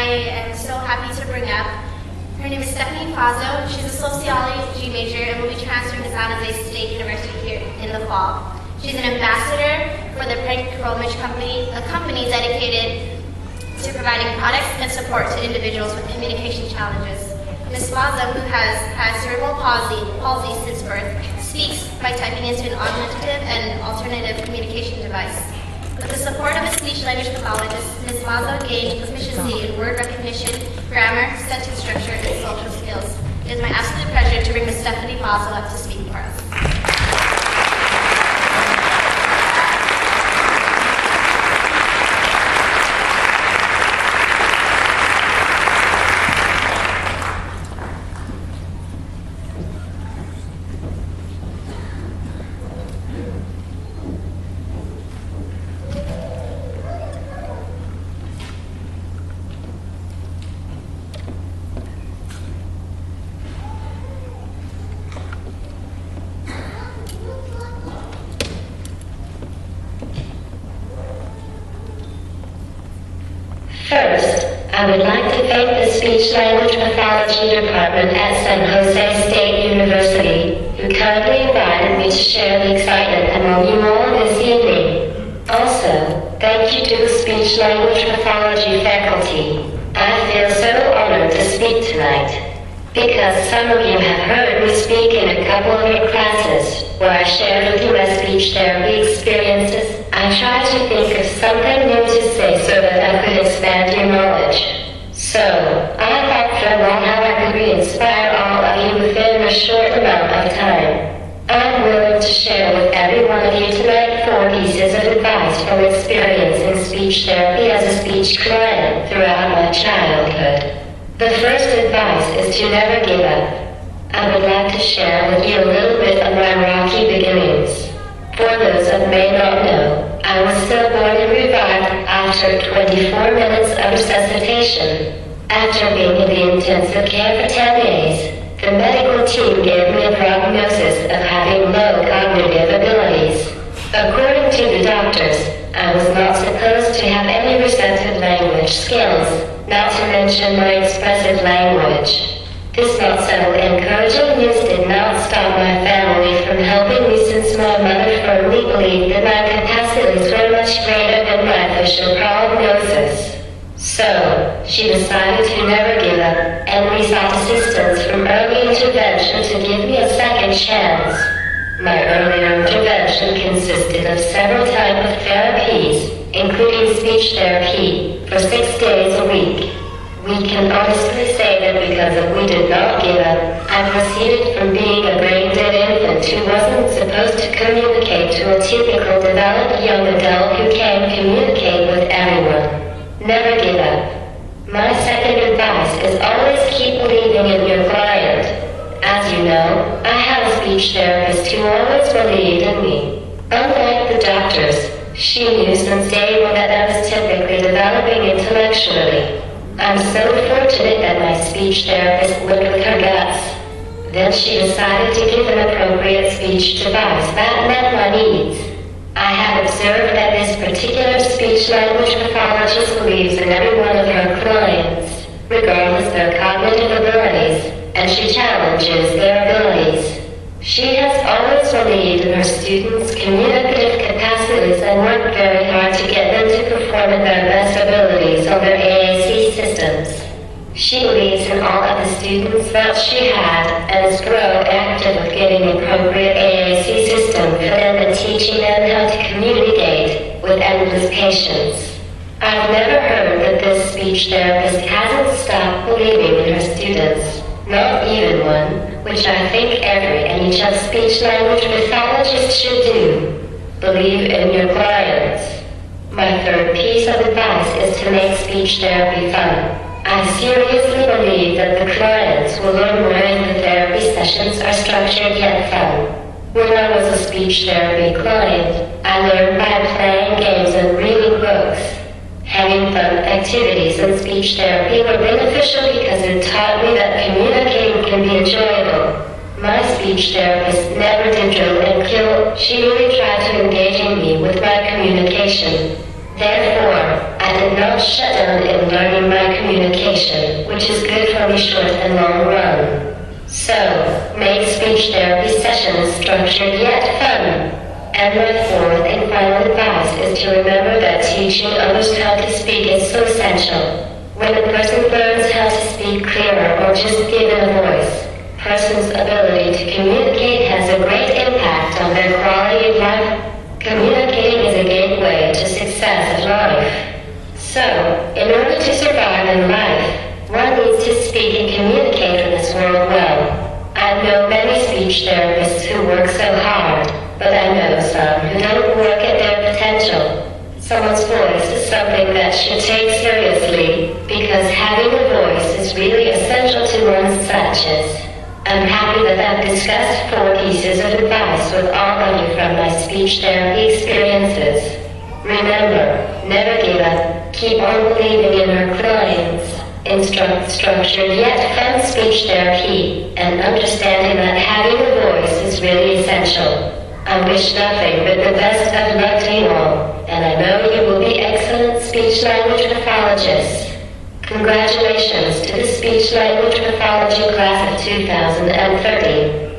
am so happy to bring up. Her name is Stephanie Faso. She's a sociology major and will be transferring to San Jose State University here in the fall. She's an ambassador for the Print Cromage Company, a company dedicated to providing products and support to individuals with communication challenges. Ms. Faso, who has had cerebral palsy since birth, speaks by typing into an augmentative and alternative communication device. With the support of a speech-language pathologist, Ms. Faso gained proficiency in word recognition, grammar, sentence structure, and social skills. It is my absolute pleasure to bring Ms. Stephanie Faso up to speak for us. First, I would like to thank the Speech-Language Pathology Department at San Jose State University, who kindly invited me to share the excitement among you all this evening. Also, thank you to the Speech-Language Pathology faculty. I feel so honored to speak tonight, because some of you have heard me speak in a couple of your classes where I shared with you my speech therapy experiences. I tried to think of something new to say so that I could expand your knowledge. So, I thought for a while how I could re-inspire all of you within a short amount of time. I'm willing to share with every one of you tonight 4 pieces of advice from experience in speech therapy as a speech client throughout my childhood. The first advice is to never give up. I would like to share with you a little bit of my rocky beginnings. For those that may not know, I was stillborn and revived after 24 minutes of resuscitation. After being in the intensive care for 10 days, the medical team gave me a prognosis of having low cognitive abilities. According to the doctors, I was not supposed to have any receptive language skills, not to mention my expressive language. This not so encouraging news did not stop my family from helping me, since my mother firmly believed that my capacities were much greater than my official prognosis. So, she decided to never give up, and we sought assistance from early intervention to give me a second chance. My earlier intervention consisted of several types of therapies, including speech therapy, for 6 days a week. We can honestly say that because we did not give up, I proceeded from being a brain-dead infant who wasn't supposed to communicate to a typical developed young adult who can communicate with everyone. Never give up. My second advice is always keep believing in your client. As you know, I had a speech therapist who always believed in me. Unlike the doctors, she knew since day one that I was typically developing intellectually. I'm so fortunate that my speech therapist went with her guts. Then she decided to give an appropriate speech device that met my needs. I have observed that this particular speech-language pathologist believes in every one of her clients, regardless of their cognitive abilities, and she challenges their abilities. She has always believed in her students' communicative capacities and worked very hard to get them to perform at their best abilities on their AAC systems. She believes in all of the students that she had and is proactive with getting the appropriate AAC system for them and teaching them how to communicate with endless patience. I've never heard that this speech therapist hasn't stopped believing in her students, not even one, which I think every NHS speech-language pathologist should do. Believe in your clients. My third piece of advice is to make speech therapy fun. I seriously believe that the clients will learn more if the therapy sessions are structured yet fun. When I was a speech therapy client, I learned by playing games and reading books. Having fun activities in speech therapy were beneficial because it taught me that communicating can be enjoyable. My speech therapist never did drill and kill. She really tried to engage me with my communication. Therefore, I I did not shut down in learning my communication, which is good for me short and long run. So, make speech therapy sessions structured yet fun. And my fourth and final advice is to remember that teaching others how to speak is so essential. When a person learns how to speak clearer or just given a voice, a person's ability to communicate has a great impact on their quality of life. Communicating is a gateway to success in life. So, in order to survive in life, one needs to speak and communicate in this world well. I know many speech therapists who work so hard, but I know some who don't work at their potential. Someone's voice is something that should take seriously, because having a voice is really essential to one's success. I'm happy that I've discussed 4 pieces of advice with all of you from my speech therapy experiences. Remember, never give up, keep on believing in our clients, instruct structured yet fun speech therapy, and understanding that having a voice is really essential. I wish nothing but the best of luck to you all, and I know you will be excellent speech-language pathologists. Congratulations to the Speech-Language Pathology Class of 2030.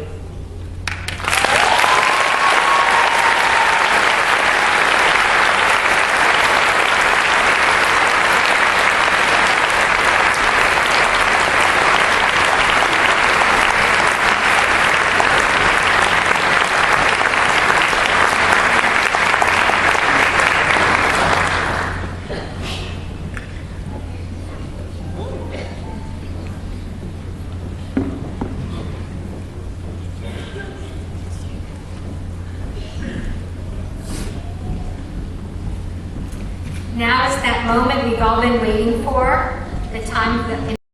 Now is that moment we've all been waiting for, the time that